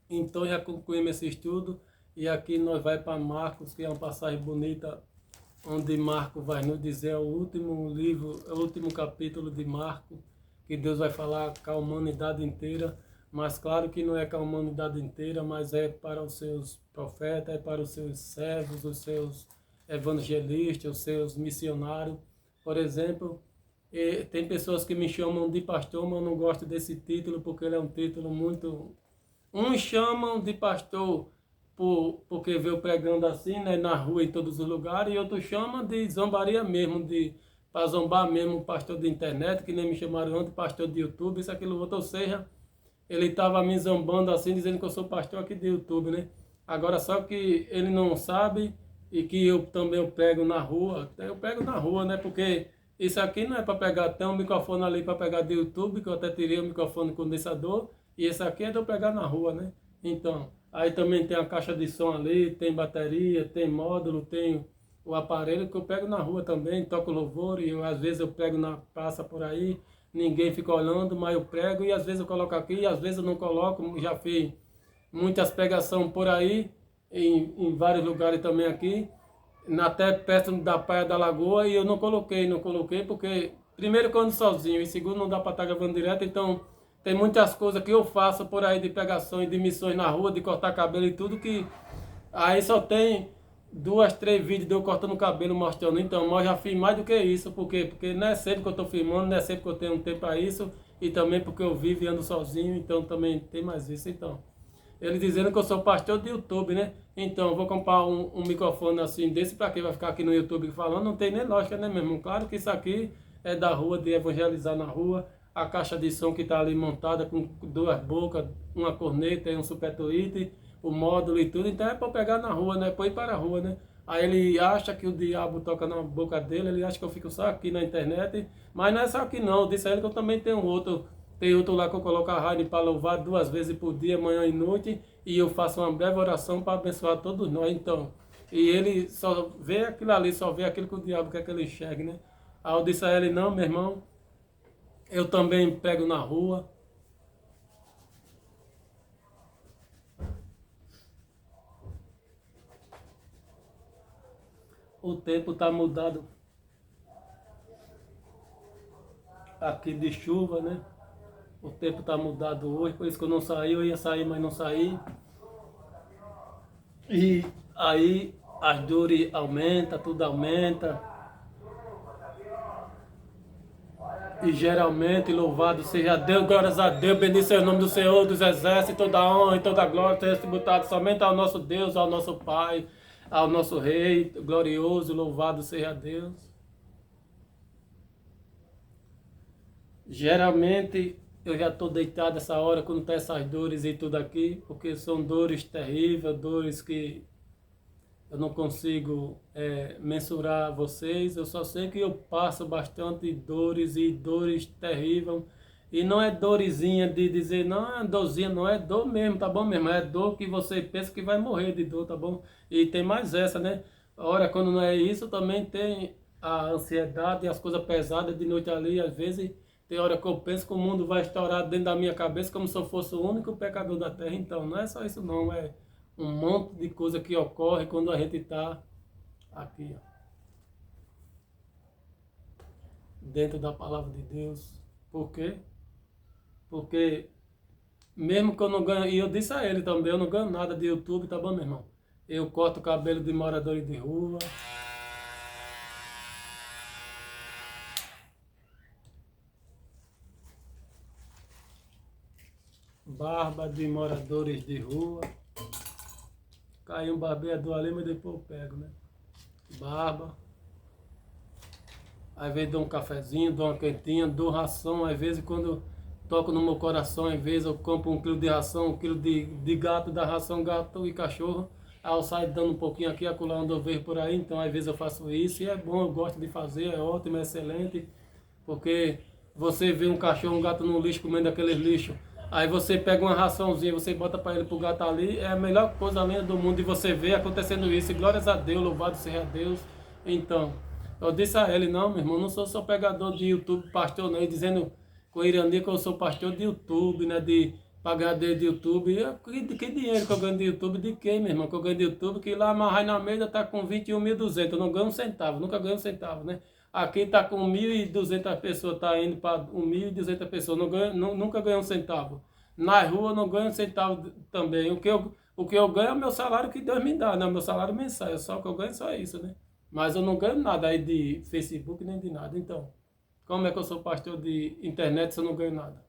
Então já concluímos esse estudo e aqui nós vai para Marcos, que é uma passagem bonita, onde Marcos vai nos dizer o último livro, o último capítulo de Marcos, que Deus vai falar com a humanidade inteira, mas claro que não é com a humanidade inteira, mas é para os seus profetas, é para os seus servos, os seus evangelistas, os seus missionários. Por exemplo, tem pessoas que me chamam de pastor, mas eu não gosto desse título, porque ele é um título muito... Uns chamam de pastor porque veio pregando assim, né, na rua, em todos os lugares, e outros chamam de zombaria mesmo, para zombar mesmo, pastor de internet, que nem me chamaram antes, pastor de YouTube, isso, aquilo, outro. Ou seja, ele estava me zombando assim, dizendo que eu sou pastor aqui de YouTube, né? Agora, só que ele não sabe, e que eu também prego na rua, né, porque isso aqui não é para pegar, tem um microfone ali para pegar de YouTube, que eu até tirei o microfone condensador, e esse aqui é de eu pegar na rua, né? Então, aí também tem a caixa de som ali, tem bateria, tem módulo, tem o aparelho que eu pego na rua também, toco louvor, e às vezes eu prego na praça por aí, ninguém fica olhando, mas eu prego, e às vezes eu coloco aqui, e às vezes eu não coloco, já fiz muitas pregações por aí, em vários lugares também aqui, até perto da Praia da Lagoa, e eu não coloquei porque, primeiro que eu ando sozinho, e segundo não dá para estar gravando direto, então... Tem muitas coisas que eu faço por aí de pregações, de missões na rua, de cortar cabelo e tudo, que aí só tem 2, 3 vídeos de eu cortando cabelo mostrando. Então, mas eu já fiz mais do que isso. Por quê? Porque não é sempre que eu estou filmando, não é sempre que eu tenho um tempo para isso, e também porque eu vivo e ando sozinho, então também tem mais isso. Então, ele dizendo que eu sou pastor de YouTube, né? Então, eu vou comprar um microfone assim desse, para quem vai ficar aqui no YouTube falando, não tem nem lógica, né, meu irmão? Claro que isso aqui é da rua, de evangelizar na rua. A caixa de som que está ali montada com 2 bocas, uma corneta e um super tweet, o módulo e tudo, então é para pegar na rua, né? Para ir para a rua, né? Aí ele acha que o diabo toca na boca dele, ele acha que eu fico só aqui na internet, mas não é só aqui não, eu disse a ele que eu também tenho outro, tem outro lá que eu coloco a rádio para louvar 2 vezes por dia, manhã e noite, e eu faço uma breve oração para abençoar todos nós, então. E ele só vê aquilo ali, só vê aquilo que o diabo quer que ele enxergue, né? Aí eu disse a ele, não, meu irmão, eu também prego na rua. O tempo está mudado aqui de chuva, né? O tempo está mudado hoje, por isso que eu não saí, eu ia sair, mas não saí. E aí as dores aumentam, tudo aumenta. E geralmente, louvado seja Deus, glórias a Deus, bendito seja o nome do Senhor dos exércitos, toda a honra e toda a glória seja tributada somente ao nosso Deus, ao nosso Pai, ao nosso Rei glorioso, louvado seja Deus. Geralmente, eu já estou deitado essa hora quando tem essas dores e tudo aqui, porque são dores terríveis, dores que eu não consigo mensurar vocês, eu só sei que eu passo bastante dores e dores terríveis. E não é dorezinha de dizer, não é dorzinha, não é dor mesmo, tá bom mesmo? É dor que você pensa que vai morrer de dor, tá bom? E tem mais essa, né? Ora, quando não é isso, também tem a ansiedade e as coisas pesadas de noite ali. Às vezes, tem hora que eu penso que o mundo vai estourar dentro da minha cabeça como se eu fosse o único pecador da terra. Então, não é só isso não, é um monte de coisa que ocorre quando a gente está aqui, ó, dentro da palavra de Deus. Por quê? Porque mesmo que eu não ganhe, e eu disse a ele também, eu não ganho nada de YouTube, tá bom, meu irmão? Eu corto o cabelo de moradores de rua. Barba de moradores de rua. Caiu um barbeador ali, mas depois eu pego, né? Barba. Às vezes dou um cafezinho, dou uma quentinha, dou ração. Às vezes quando toco no meu coração, às vezes eu compro 1 quilo de ração, 1 quilo de gato, da ração gato e cachorro. Aí eu saio dando um pouquinho aqui, acolá onde eu vejo por aí. Então às vezes eu faço isso e é bom, eu gosto de fazer, é ótimo, é excelente. Porque você vê um cachorro, um gato no lixo, comendo aqueles lixos. Aí você pega uma raçãozinha, você bota para ele, pro gato ali, é a melhor coisa além do mundo. E você vê acontecendo isso, e glórias a Deus, louvado seja Deus. Então, Eu disse a ele, não, meu irmão, não sou só pregador de YouTube, pastor, não. Ele dizendo com ironia que eu sou pastor de YouTube, né? De pagar de YouTube. Que dinheiro que eu ganho de YouTube? De quem, meu irmão? Que eu ganho de YouTube? Que lá a na Almeida tá com 21.200. Eu não ganho um centavo, nunca ganho um centavo, né? Aqui tá com 1.200 pessoas, tá indo para 1.200 pessoas. Não ganho, nunca ganho um centavo. Na rua eu não ganho um centavo também. O que eu ganho é o meu salário que Deus me dá, né? O meu salário mensal. É só o que eu ganho, é só isso, né? Mas eu não ganho nada aí de Facebook nem de nada. Então, como é que eu sou pastor de internet se eu não ganho nada?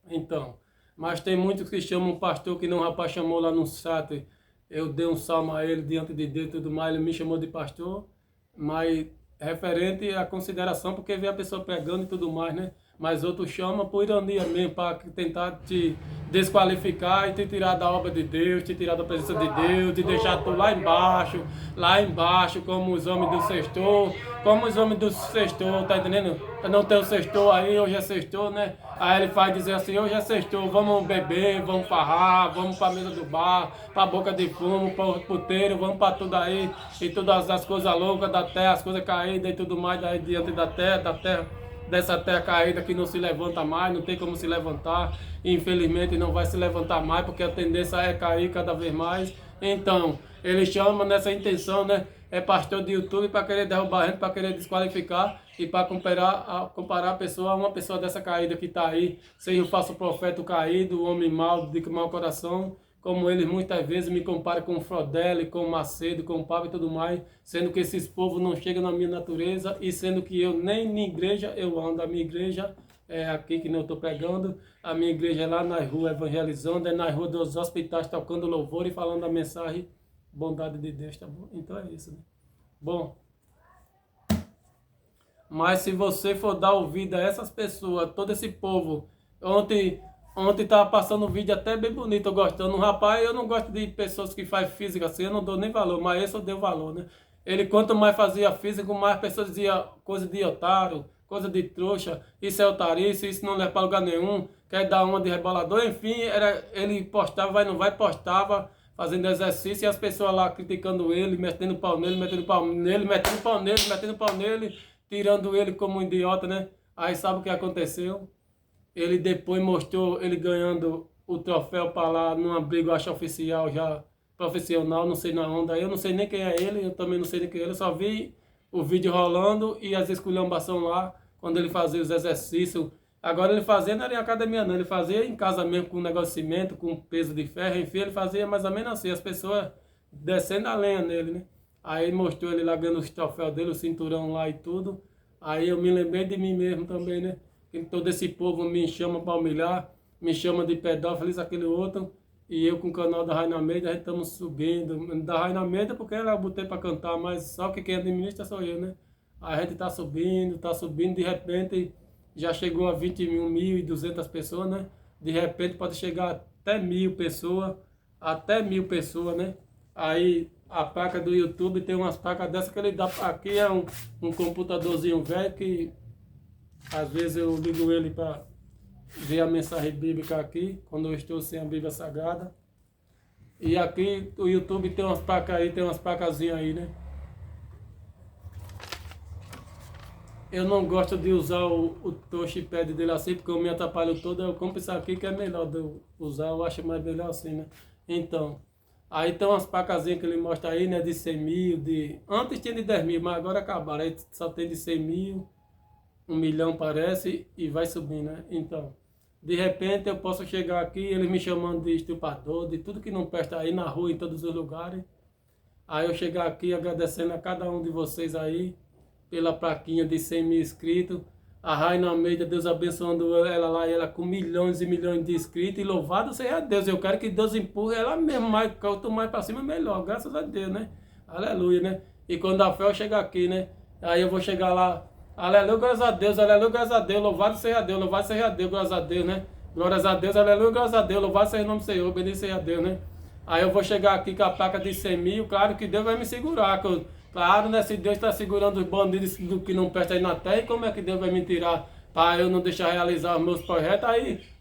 Então, mas tem muitos que chamam pastor, que não o rapaz chamou lá no chat. Eu dei um salmo a ele diante de Deus e tudo mais, ele me chamou de pastor, mas referente à consideração, porque vê a pessoa pregando e tudo mais, né? Mas outros chamam por ironia mesmo, para tentar te desqualificar e te tirar da obra de Deus, te tirar da presença de Deus, te deixar tu lá embaixo, como os homens do sextor, tá entendendo? Não tem o sextor aí, hoje é sextor, né? Aí ele faz dizer assim, hoje é sextor, vamos beber, vamos farrar, vamos pra mesa do bar, pra boca de fumo, pro puteiro, vamos pra tudo aí, e todas as coisas loucas da terra, as coisas caídas e tudo mais daí diante da terra, dessa terra caída que não se levanta mais, não tem como se levantar, infelizmente não vai se levantar mais, porque a tendência é cair cada vez mais. Então, ele chama nessa intenção, né? É pastor de YouTube para querer derrubar a gente, para querer desqualificar e para comparar a pessoa a uma pessoa dessa caída que está aí, seja o falso profeta caído, o homem mau, de mau coração, como eles muitas vezes me comparam com o Frodelli, com o Macedo, com o Pablo e tudo mais, sendo que esses povos não chegam na minha natureza e sendo que eu nem na igreja eu ando. A minha igreja é aqui que não estou pregando, a minha igreja é lá na rua evangelizando, é na rua dos hospitais tocando louvor e falando a mensagem, bondade de Deus, tá bom? Então é isso, né? Bom, mas se você for dar ouvido a essas pessoas, todo esse povo, ontem estava passando um vídeo até bem bonito, eu gostando. Um rapaz, eu não gosto de pessoas que fazem física assim, eu não dou nem valor, mas esse eu dei valor, né? Ele, quanto mais fazia física, mais pessoas diziam coisa de otário, coisa de trouxa, isso é otarice, isso não leva para lugar nenhum, quer dar uma de rebolador, enfim, ele postava, vai não vai, postava, fazendo exercício, e as pessoas lá criticando ele, metendo pau nele, tirando ele como um idiota, né? Aí sabe o que aconteceu? Ele depois mostrou ele ganhando o troféu para lá numa briga, acho oficial já, profissional, não sei na onda. Eu não sei nem quem é ele, eu também não sei nem quem é ele, eu só vi o vídeo rolando e as esculhambação lá, quando ele fazia os exercícios. Agora ele fazia não era em academia não, ele fazia em casa mesmo, com um negócio de cimento, com peso de ferro, enfim, ele fazia mais ou menos assim, as pessoas descendo a lenha nele, né? Aí mostrou ele lá ganhando os troféus dele, o cinturão lá e tudo. Aí eu me lembrei de mim mesmo também, né? Que todo esse povo me chama para humilhar, me chama de pedófilo, isso, aquele outro. E eu com o canal da Raina Meida, a gente estamos subindo. Da Raina Meida porque ela eu botei para cantar, mas só que quem administra sou eu, né? A gente está subindo, de repente já chegou a 21.200 pessoas, né? De repente pode chegar até 1.000 pessoas, né? Aí a placa do YouTube tem umas placas dessas que ele dá. Aqui é um computadorzinho velho que às vezes eu ligo ele para ver a mensagem bíblica aqui, quando eu estou sem a Bíblia Sagrada. E aqui o YouTube tem umas placas aí, tem umas placazinhas aí, né? Eu não gosto de usar o touchpad dele assim, porque eu me atrapalho todo. Eu compro isso aqui que é melhor de eu usar, eu acho mais melhor assim, né? Então, aí tem umas placazinhas que ele mostra aí, né? De 100 mil, antes tinha de 10 mil, mas agora acabaram. Aí só tem de 100 mil, 1 milhão parece, e vai subindo, né? Então, de repente eu posso chegar aqui, eles me chamando de estuprador, de tudo que não presta aí na rua, em todos os lugares. Aí eu chegar aqui agradecendo a cada um de vocês aí, pela plaquinha de 100 mil inscritos. A Raina Almeida, Deus abençoando ela lá, ela com milhões e milhões de inscritos. E louvado seja Deus. Eu quero que Deus empurre ela mesmo, quanto mais para cima melhor. Graças a Deus, né? Aleluia, né? E quando a fé chegar aqui, né? Aí eu vou chegar lá. Aleluia, graças a Deus, aleluia, graças a Deus. Louvado seja Deus, graças a Deus, né? Glórias a Deus, aleluia, graças a Deus. Louvado seja o nome do Senhor, bendito seja Deus, né? Aí eu vou chegar aqui com a placa de 100 mil. Claro que Deus vai me segurar, claro, né? Se Deus está segurando os bandidos do que não presta aí na terra, e como é que Deus vai me tirar para eu não deixar realizar os meus projetos?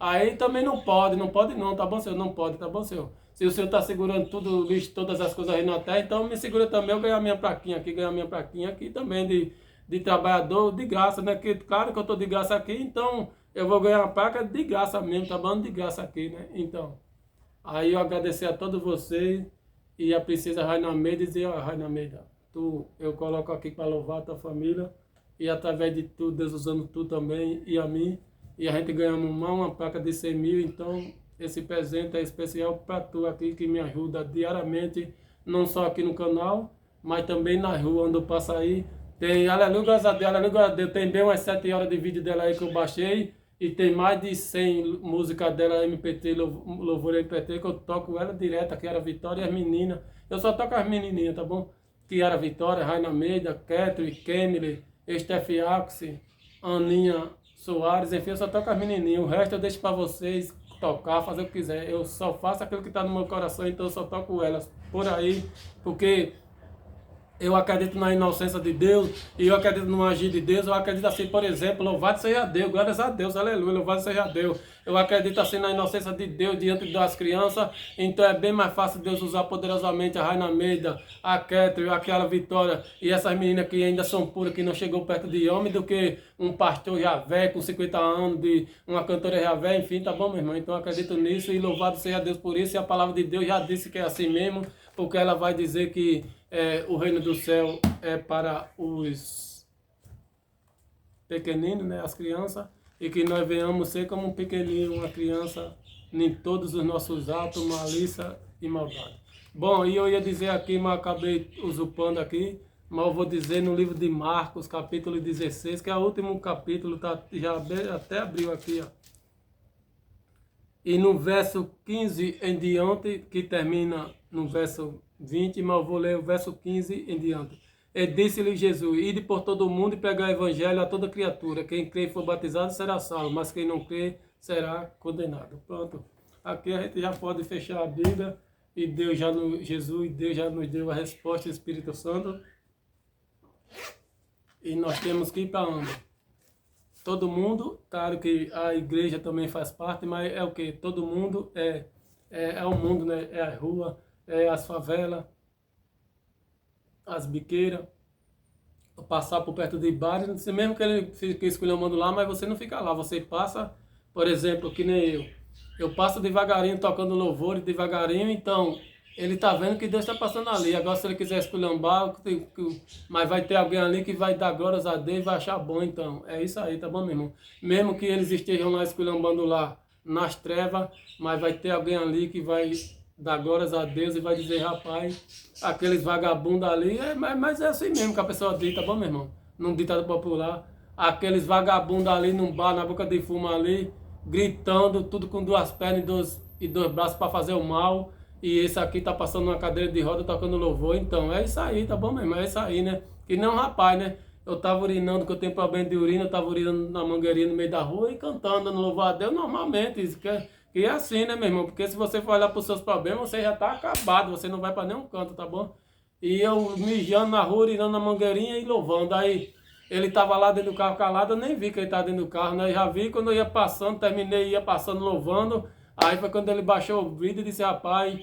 Aí também não pode não, tá bom, Senhor? Não pode, tá bom, Senhor? Se o Senhor está segurando tudo, o lixo, todas as coisas aí na terra, então me segura também eu ganhar minha plaquinha aqui também de trabalhador de graça, né? Que, claro que eu estou de graça aqui, então eu vou ganhar uma placa de graça mesmo, tá bom? De graça aqui, né? Então, aí eu agradecer a todos vocês e a princesa Raina Meida dizer, ó, Raina Meida, eu coloco aqui para louvar a tua família e através de tu, Deus usando tu também e a mim, e a gente ganhamos uma placa de 100 mil, então esse presente é especial para tu aqui que me ajuda diariamente, não só aqui no canal, mas também na rua, onde eu passo aí. Tem, aleluia, graças a Deus, aleluia, graças a Deus, tem bem umas 7 horas de vídeo dela aí que eu baixei, e tem mais de 100 músicas dela, MPT, louvor MPT, que eu toco ela direto, que era Vitória e as meninas. Eu só toco as menininhas, tá bom? Que era Vitória, Raina Meida, Ketri, Kemily, Steph Axi, Aninha Soares, enfim, eu só toco as menininhas. O resto eu deixo para vocês tocar, fazer o que quiser. Eu só faço aquilo que está no meu coração, então eu só toco elas por aí, porque eu acredito na inocência de Deus, e eu acredito no agir de Deus, eu acredito assim, por exemplo, louvado seja Deus, glórias a Deus, aleluia, louvado seja Deus. Eu acredito assim na inocência de Deus diante das crianças, então é bem mais fácil Deus usar poderosamente a Raina Meida, a Ketri, aquela Vitória, e essas meninas que ainda são puras, que não chegou perto de homem, do que um pastor já velho, com 50 anos, de uma cantora já velha, enfim, tá bom, meu irmão? Então eu acredito nisso, e louvado seja Deus por isso, e a palavra de Deus já disse que é assim mesmo, porque ela vai dizer que o reino do céu é para os pequeninos, né, as crianças, e que nós venhamos ser como um pequenino, uma criança, em todos os nossos atos, malícia e maldade. Bom, e eu ia dizer aqui, mas acabei usurpando aqui, mas eu vou dizer no livro de Marcos, capítulo 16, que é o último capítulo, tá, já até abriu aqui, ó. E no verso 15 em diante, que termina no verso 20, mas eu vou ler o verso 15 em diante. E disse-lhe Jesus, ide por todo o mundo e pregai o evangelho a toda criatura. Quem crê e for batizado será salvo, mas quem não crê será condenado. Pronto. Aqui a gente já pode fechar a Bíblia e Deus já nos deu a resposta do Espírito Santo. E nós temos que ir para onde? Todo mundo, claro que a igreja também faz parte, mas é o que? Todo mundo é o mundo, né? É a rua, é as favelas, as biqueiras, passar por perto de bares, mesmo que ele fique esculhambando lá, mas você não fica lá, você passa, por exemplo, que nem eu passo devagarinho tocando louvor, devagarinho, então ele está vendo que Deus está passando ali. Agora se ele quiser esculhambar, mas vai ter alguém ali que vai dar glórias a Deus e vai achar bom, então é isso aí, tá bom, meu irmão? Mesmo que eles estejam lá esculhambando lá nas trevas, mas vai ter alguém ali que vai dar glórias a Deus e vai dizer, rapaz, aqueles vagabundos ali, mas é assim mesmo que a pessoa diz, tá bom, meu irmão? Num ditado popular, aqueles vagabundos ali num bar, na boca de fumo ali, gritando, tudo com 2 pernas e dois braços para fazer o mal, e esse aqui tá passando uma cadeira de roda tocando louvor, então é isso aí, tá bom, meu irmão? É isso aí, né? Que nem um rapaz, né? Eu tava urinando, que eu tenho problema de urina, eu tava urinando na mangueirinha no meio da rua e cantando no louvor a Deus normalmente, isso que é assim, né, meu irmão? Porque se você for olhar para os seus problemas, você já tá acabado, você não vai para nenhum canto, tá bom? E eu mijando na rua, urinando na mangueirinha e louvando. Aí ele tava lá dentro do carro calado, eu nem vi que ele tava dentro do carro, né? Eu já vi quando eu ia passando, terminei, ia passando louvando. Aí foi quando ele baixou o vídeo e disse, rapaz,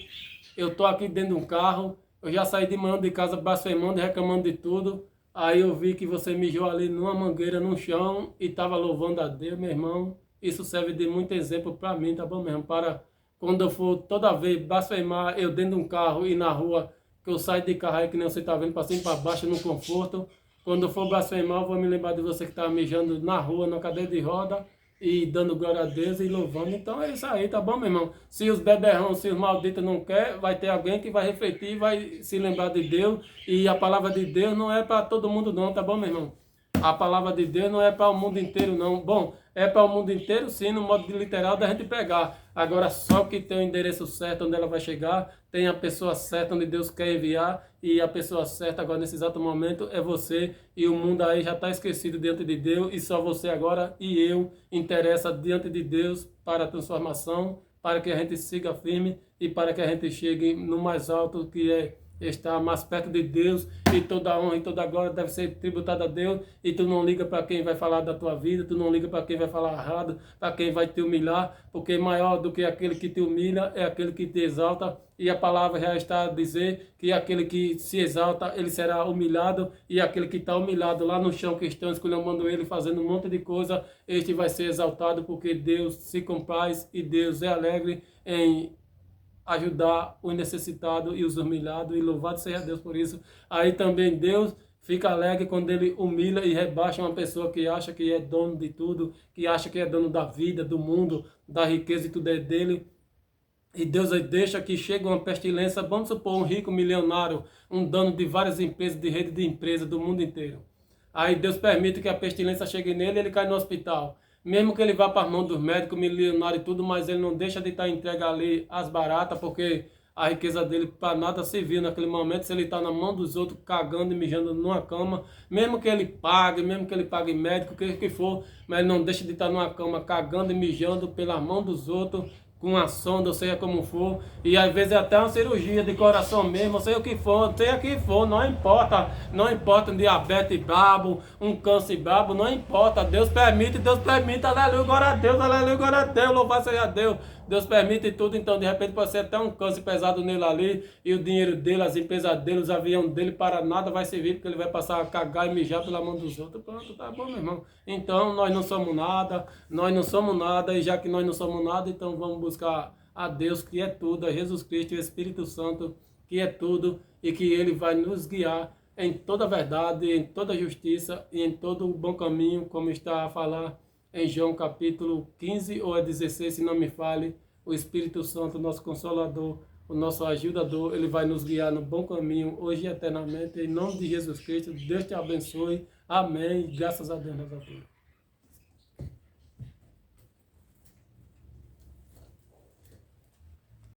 eu tô aqui dentro de um carro, eu já saí de manhã de casa blasfemando e reclamando de tudo. Aí eu vi que você mijou ali numa mangueira, no chão, e tava louvando a Deus, meu irmão. Isso serve de muito exemplo para mim, tá bom mesmo? Para quando eu for toda vez blasfemar, eu dentro de um carro e na rua, que eu saio de carro aí que nem você tá vendo, para cima e para baixo, no conforto. Quando eu for blasfemar, eu vou me lembrar de você que tá mijando na rua, na cadeira de roda, e dando glória a Deus e louvando. Então é isso aí, tá bom, meu irmão? Se os beberrão, se os malditos não quer, vai ter alguém que vai refletir, vai se lembrar de Deus. E a palavra de Deus não é para todo mundo não, tá bom, meu irmão? A palavra de Deus não é para o mundo inteiro não. Bom, é para o mundo inteiro sim, no modo literal da gente pegar. Agora só que tem o endereço certo onde ela vai chegar, tem a pessoa certa onde Deus quer enviar, e a pessoa certa agora nesse exato momento é você, e o mundo aí já está esquecido diante de Deus, e só você agora e eu interessa diante de Deus para a transformação, para que a gente siga firme e para que a gente chegue no mais alto, que é estar mais perto de Deus, e toda a honra e toda a glória deve ser tributada a Deus, e tu não liga para quem vai falar da tua vida, tu não liga para quem vai falar errado, para quem vai te humilhar, porque maior do que aquele que te humilha é aquele que te exalta, e a palavra já está a dizer que aquele que se exalta, ele será humilhado, e aquele que está humilhado lá no chão que estão esculhambando ele, fazendo um monte de coisa, este vai ser exaltado, porque Deus se compraz e Deus é alegre em ajudar os necessitados e os humilhados, e louvado seja Deus por isso. Aí também Deus fica alegre quando ele humilha e rebaixa uma pessoa que acha que é dono de tudo, que acha que é dono da vida, do mundo, da riqueza e tudo é dele. E Deus deixa que chegue uma pestilência, vamos supor um rico milionário, um dono de várias empresas, de rede de empresas do mundo inteiro. Aí Deus permite que a pestilência chegue nele e ele cai no hospital. Mesmo que ele vá para as mãos dos médicos, milionários e tudo, mas ele não deixa de estar entregue ali às baratas, porque a riqueza dele para nada serviu naquele momento. Se ele está na mão dos outros, cagando e mijando numa cama, mesmo que ele pague médico, o que for, mas ele não deixa de estar numa cama cagando e mijando pela mão dos outros, com a sonda, ou seja como for, e às vezes até uma cirurgia de coração mesmo, sei o que for, não importa, não importa um diabetes brabo, um câncer brabo, não importa, Deus permite, aleluia, glória a Deus, louvado seja Deus, Deus permite tudo, então de repente pode ser até um câncer pesado nele ali, e o dinheiro dele, as empresas dele, os aviões dele, para nada vai servir, porque ele vai passar a cagar e mijar pela mão dos outros, pronto, tá bom, meu irmão. Então nós não somos nada, e já que nós não somos nada, então vamos buscar a Deus que é tudo, a Jesus Cristo e o Espírito Santo que é tudo, e que ele vai nos guiar em toda a verdade, em toda a justiça e em todo o bom caminho, como está a falar em João capítulo 15 ou 16, se não me fale, o Espírito Santo, nosso Consolador, o nosso ajudador, ele vai nos guiar no bom caminho, hoje e eternamente, em nome de Jesus Cristo. Deus te abençoe. Amém. Graças a Deus.